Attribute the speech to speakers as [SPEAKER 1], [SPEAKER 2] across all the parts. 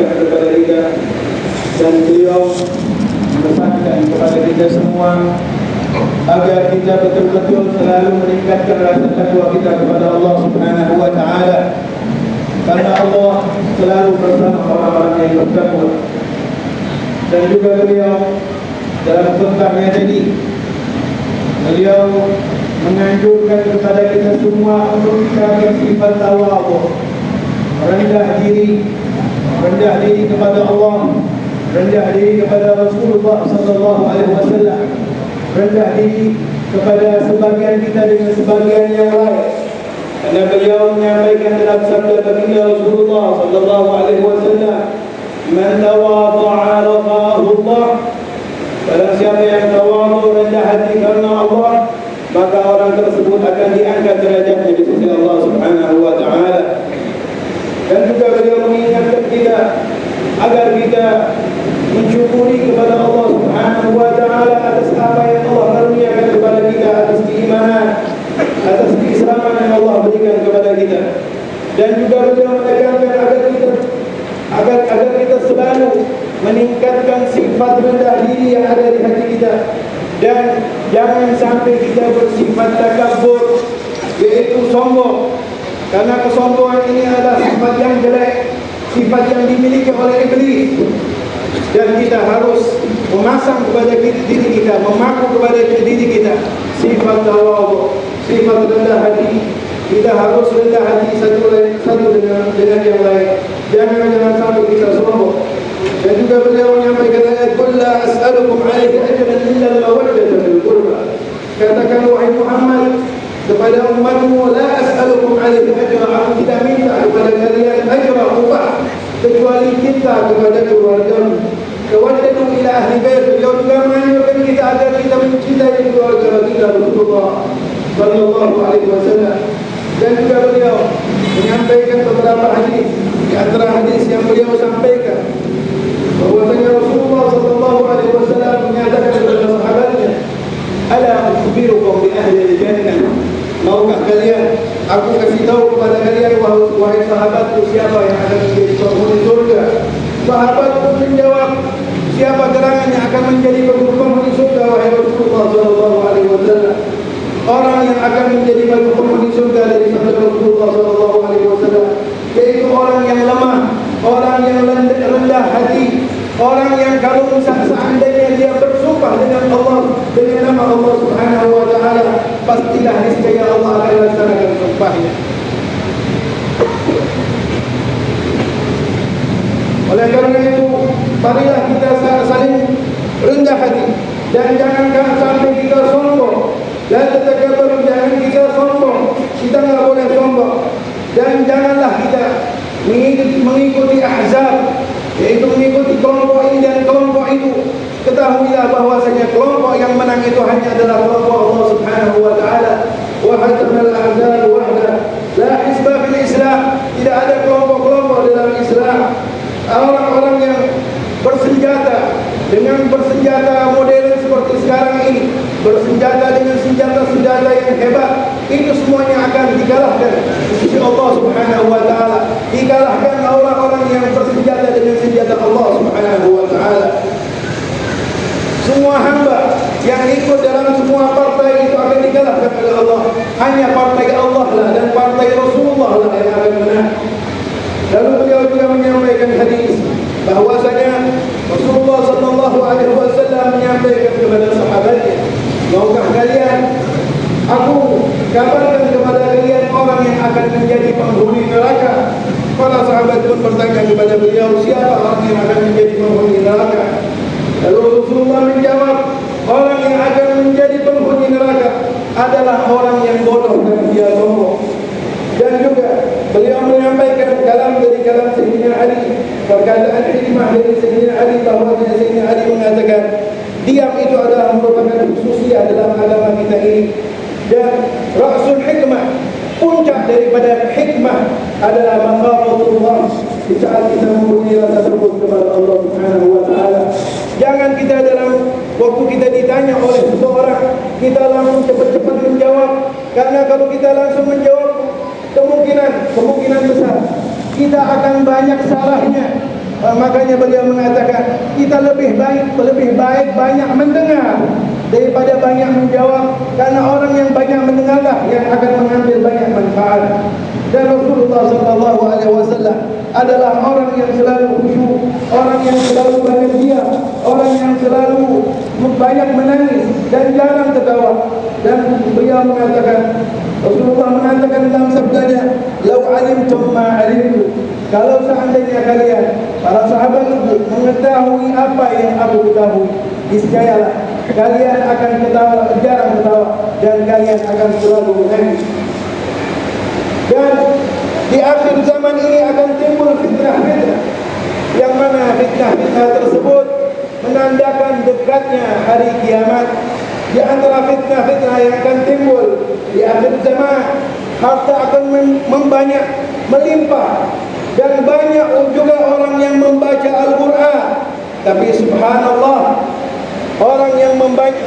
[SPEAKER 1] mengingatkan kepada kita, dan beliau menekankan kepada kita semua agar kita betul-betul selalu meningkatkan rasa takwa kita kepada Allah Subhanahu wa taala, karena Allah selalu bersama orang-orang yang bertakwa. Dan juga beliau dalam khutbahnya tadi, beliau menganjurkan kepada kita semua untuk kita bersifat tawadhu, rendah diri kepada Allah, rendah diri kepada Rasulullah sallallahu alaihi wasallam, rendah diri kepada sebagian kita dengan sebagian yang lain. Karena beliau menyampaikan dalam sabda baginda Rasulullah sallallahu alaihi wasallam, "Man tawadha'a rafa'ahu Allah." Barang siapa yang tawadhu, rendah hati karena Allah, maka orang tersebut akan diangkat derajatnya di sisi Allah Subhanahu wa taala. Dan juga beliau mengingatkan kita agar kita mensyukuri kepada Allah Subhanahu wa taala atas apa yang Allah karuniakan kepada kita, atas keimanan, atas keislaman yang Allah berikan kepada kita. Dan juga beliau menekankan agar kita selalu meningkatkan sifat rendah diri yang ada di hati kita, dan jangan sampai kita bersifat takabur, yaitu sombong. Karena kesombongan ini adalah sifat yang jelek, sifat yang dimiliki oleh iblis. Dan kita harus memasang kepada diri kita, memaku kepada diri kita sifat tawadhu, sifat rendah hati. Kita harus rendah hati satu dengan yang lain. Jangan sampai kita sombong. Dan juga beliau menyampaikan ayat, "Qul la as'alukum 'alaihi ajran illa al-mawaddata fil qurba." Katakan wahai Muhammad kepada umatmu, la as'alukum 'alaihi ajra, aku tidak minta kepada kalian ajra, upah, kecuali cinta kepada keluargamu. Tawaddatu ila ahli bait. Beliau juga menganjurkan kita agar kita mencintai keluarga baginda Rasulullah sallallahu alaihi wasallam. Dan juga beliau menyampaikan beberapa hadis. Di antara hadis yang beliau sampaikan, bahwasanya Rasulullah sallallahu alaihi wasallam menyatakan kepada sahabatnya, "Ala ukhbirukum bi ahli al-jannah." Maukah kalian aku kasih tahu kepada kalian wahai sahabatku siapa yang akan menjadi penghuni surga? Sahabat pun menjawab, siapa gerangan yang akan menjadi penghuni surga wahai Rasulullah sallallahu alaihi wasallam? Orang yang akan menjadi penghuni surga dari sabda Rasulullah sallallahu alaihi wasallam, yaitu orang yang lemah, orang yang rendah hati, orang yang kalau seandainya dia bersumpah dengan Allah, dengan nama Allah Subhanahu wa taala, pastilah niscaya Allah akan laksanakan sumpahnya. Oleh karena itu, marilah kita saling rendah hati, dan jangan sampai kita sombong. Dan tetap jangan kita sombong, kita tidak boleh sombong. Dan janganlah kita mengikuti ahzab, yaitu mengikuti kelompok ini dan kelompok itu. Ketahuilah bahwasanya kelompok yang menang itu hanya adalah kelompok Allah Subhanahu wa taala. Wa hadanal ahzab wahda, la hizba fil Islam. Tidak ada kelompok-kelompok dalam Islam. Orang-orang yang bersenjata dengan bersenjata modern seperti sekarang ini, bersenjata dengan senjata-senjata yang hebat, itu semuanya akan dikalahkan di sisi Allah Subhanahu wa taala. Dikalahkan orang-orang yang bersenjata dengan senjata Allah Subhanahu wa taala. Semua hamba yang ikut dalam semua partai itu akan dikalahkan oleh Allah. Hanya partai Allah lah dan partai Rasulullah lah yang akan menang. Lalu beliau juga menyampaikan hadis bahwasanya Rasulullah sallallahu alaihi wasallam menyampaikan kepada sahabatnya, maukah kalian aku kabarkan kepada kalian orang yang akan menjadi penghuni neraka? Para sahabat pun bertanya kepada beliau, siapa orang yang akan menjadi penghuni neraka? Lalu Rasulullah menjawab, orang yang akan menjadi penghuni neraka adalah orang yang bodoh dan dia sombong. Dan juga beliau menyampaikan kalam dari kalam Sayyidina Ali, perkataan hikmah dari Sayyidina Ali, bahwa Sayyidina Ali mengatakan diam itu adalah merupakan khususiyah dalam agama kita ini. Dan ra'sul hikmah, puncak daripada hikmah adalah makhafatullah, di saat kita mempunyai rasa takut kepada Allah Subhanahu wa taala. Jangan kita dalam waktu kita ditanya oleh seseorang, kita langsung cepat-cepat menjawab. Karena kalau kita langsung menjawab, kemungkinan besar kita akan banyak salahnya. Makanya beliau mengatakan kita lebih baik banyak mendengar daripada banyak menjawab, karena orang yang banyak mendengarlah yang akan mengambil banyak manfaat. Dan Rasulullah SAW adalah orang yang selalu khusyuk, orang yang selalu bahagia, orang yang selalu banyak menangis dan jarang tertawa. Dan beliau mengatakan, Rasulullah mengatakan dalam sabdanya, "Lau alimtum ma alimtu." Kalau seandainya kalian, para sahabat mengetahui apa yang aku ketahui, niscayalah kalian akan jarang ketawa dan kalian akan selalu menangis. Dan di akhir zaman ini akan timbul fitnah-fitnah, yang mana fitnah-fitnah tersebut menandakan dekatnya hari kiamat. Di antara fitnah-fitnah yang akan timbul di akhir zaman, harta akan membanyak, melimpah, dan banyak juga orang yang membaca Al-Quran. Tapi subhanallah, orang yang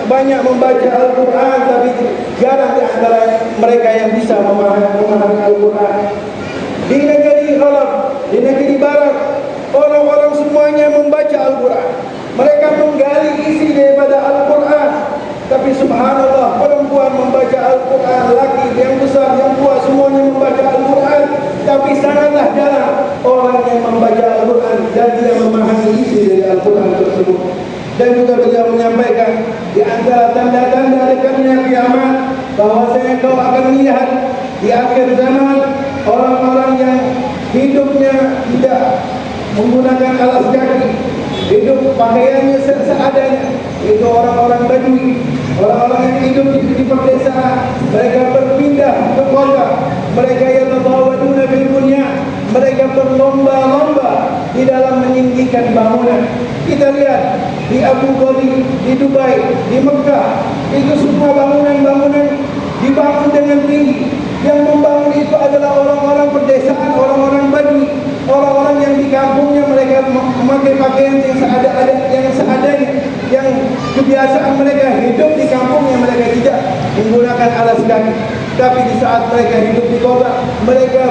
[SPEAKER 1] banyak membaca Al-Quran tapi jarang di antara mereka yang bisa memahami Al-Quran. Di negeri Ghalab, di negeri Barat, orang-orang semuanya membaca Al-Quran. Mereka menggali isi daripada Al-Quran. Tapi subhanallah, perempuan membaca Al-Quran, laki yang besar, yang tua, semuanya membaca Al-Quran. Tapi sangatlah jarang orang yang membaca Al-Quran dan dia memahami isi dari Al-Quran tersebut. Dan juga beliau menyampaikan di antara tanda-tanda dekatnya kiamat, bahwasanya kau akan melihat di akhir zaman orang-orang yang hidupnya tidak menggunakan alas kaki, hidup pakaiannya seadanya. Itu orang-orang Badui, orang-orang yang hidup di pedesaan. Mereka berpindah ke kota, mereka yang yatawawaduna fil bunyan, mereka berlomba-lomba di dalam meninggikan bangunan. Kita lihat di Abu Dhabi, di Dubai, di Mekah, itu semua bangunan-bangunan dibangun dengan tinggi. Yang membangun itu adalah orang-orang pedesaan, orang-orang Badui, orang-orang yang di kampungnya mereka memakai pakaian yang seadanya, yang kebiasaan mereka hidup di kampungnya, mereka tidak menggunakan alas kaki. Tapi di saat mereka hidup di kota, mereka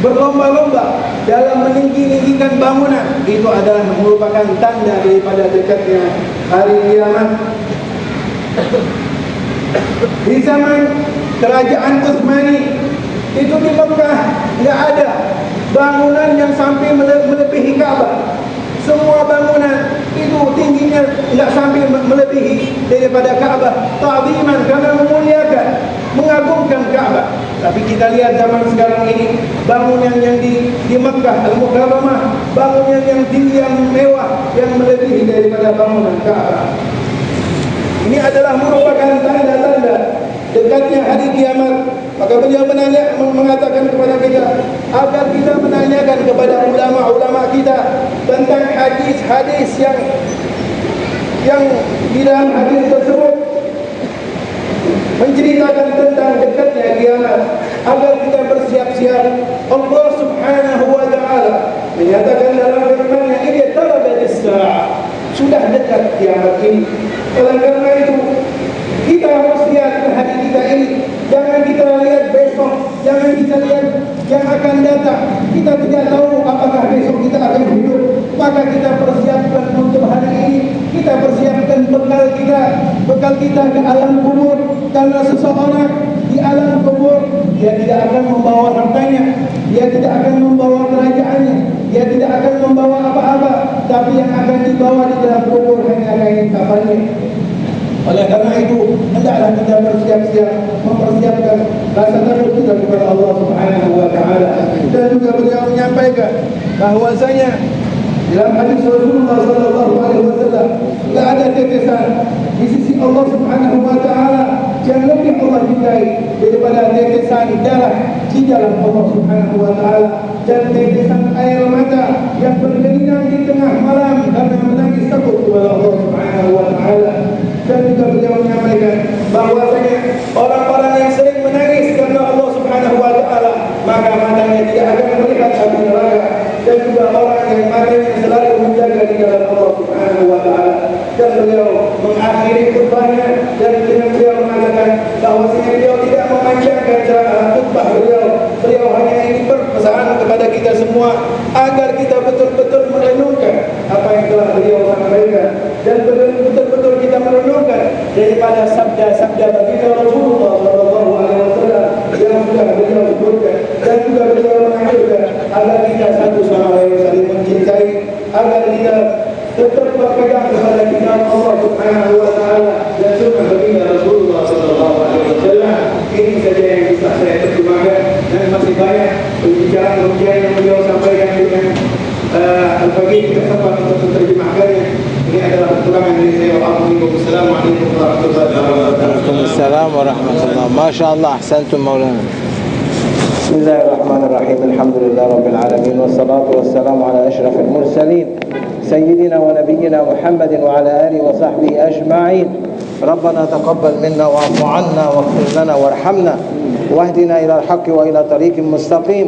[SPEAKER 1] berlomba-lomba dalam meninggikan bangunan. Itu adalah merupakan tanda daripada dekatnya hari kiamat. Di zaman kerajaan Utsmani itu di Mekah tidak ada bangunan yang sampai melebihi Ka'bah. Semua bangunan itu tingginya tidak sampai melebihi daripada Ka'bah. Ta'ziman, karena memuliakan, mengagungkan Ka'bah. Tapi kita lihat zaman sekarang ini, bangunan yang di Mekah Al-Mukarramah, bangunan yang tinggi, yang mewah, yang melebihi daripada bangunan Ka'bah. Ini adalah merupakan tanda-tanda dekatnya hari kiamat. Maka beliau mengatakan kepada kita agar kita menanyakan kepada ulama-ulama kita tentang hadis-hadis yang di dalam hadis tersebut menceritakan tentang dekatnya kiamat, agar kita bersiap-siap. Allah Subhanahu wa taala menyatakan dalam firman-Nya, "Ini tarabatis sa'a." Sudah dekat kiamat ini. Oleh karena itu kita harus lihat ke hari kita ini. Jangan kita lihat besok, jangan kita lihat yang akan datang. Kita tidak tahu apakah besok kita akan hidup. Maka kita persiapkan untuk hari ini. Kita persiapkan bekal kita ke alam kubur. Karena seseorang di alam kubur, dia tidak akan membawa hartanya, dia tidak akan membawa kerajaannya, dia tidak akan membawa apa-apa. Tapi yang akan dibawa di dalam kubur hanya kain kafannya. Oleh karena itu, hendaklah kita bersiap-siap mempersiapkan rasa takut kita kepada Allah Subhanahu wa taala. Dan juga beliau menyampaikan bahwasanya dalam hadis Rasulullah sallallahu alaihi wasallam, tidak ada tetesan di sisi Allah Subhanahu wa taala yang lebih Allah cintai daripada tetesan darah di dalam Allah Subhanahu wa taala dan tetesan air mata yang bergelinang di tengah malam karena menangis takut kepada Allah Subhanahu wa taala. Dan juga beliau menyampaikan bahwasanya orang-orang yang sering menangis karena Allah Subhanahu wa taala, maka matanya tidak akan melihat api neraka. Dan juga orang yang matanya selalu menjaga di dalam Allah Subhanahu wa taala. Dan beliau mengakhiri khutbahnya dan beliau mengatakan bahwasanya beliau tidak memanjangkan khutbah beliau. Beliau hanya ingin berpesan kepada kita semua agar kita betul-betul merenungkan apa yang telah beliau sampaikan dan betul-betul kita merenungkan daripada sabda-sabda baginda Rasulullah sallallahu alaihi wasallam yang sudah beliau sebutkan, dan juga beliau mengajarkan agar kita satu sama lain saling mencintai, agar kita tetap berpegang kepada kitab Allah Subhanahu wa taala dan sunnah baginda Rasulullah sallallahu alaihi wasallam. Ini saja yang bisa saya terjemahkan, dan masih banyak pembicaraan yang beliau sampaikan dengan al-faqih kita sempat untuk terjemahkannya. Ini adalah kekurangan dari saya. Wassalamualaikum warahmatullahi wabarakatuh.
[SPEAKER 2] Waalaikumsalam warahmatullahi. Masyaallah, ahsantum maulana. Bismillahirrahmanirrahim. Alhamdulillah rabbil alamin wassalatu wassalamu ala asyrafil mursalin sayyidina wa nabiyyina Muhammadin wa ala alihi wa sahbihi ajma'in. ربنا تقبل منا واعف عنا واغفر لنا وارحمنا واهدنا إلى الحق وإلى طريق مستقيم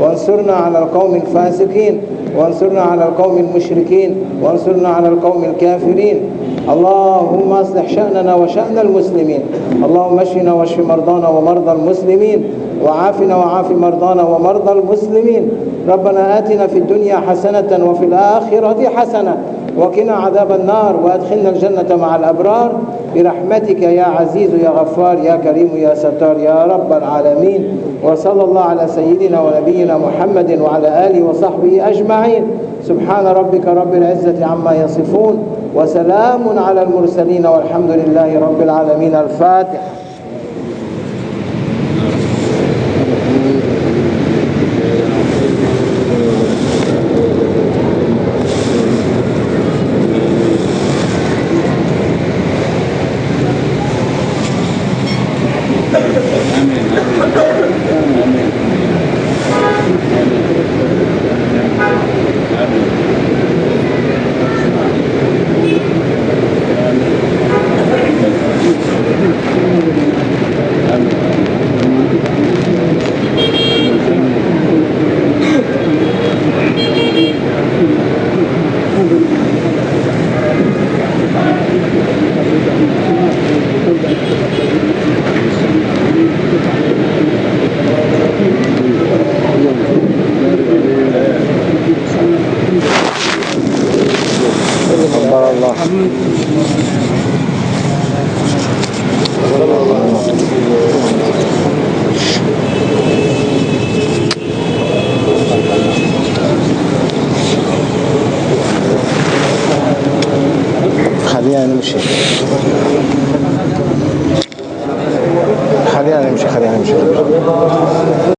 [SPEAKER 2] وانصرنا على القوم الفاسقين وانصرنا على القوم المشركين وانصرنا على القوم الكافرين. اللهم اصلح شأننا وشأن المسلمين. اللهم اشفنا واشف مرضانا ومرضى المسلمين وعافنا وعاف مرضانا ومرضى المسلمين. ربنا آتنا في الدنيا حسنة وفي الآخرة حسنة وقنا عذاب النار وادخلنا الجنة مع الأبرار برحمتك يا عزيز يا غفار يا كريم يا ستار يا رب العالمين. وصلى الله على سيدنا ونبينا محمد وعلى آله وصحبه أجمعين. سبحان ربك رب العزة عما يصفون وسلام على المرسلين والحمد لله رب العالمين. الفاتحة. خلينا نمشي.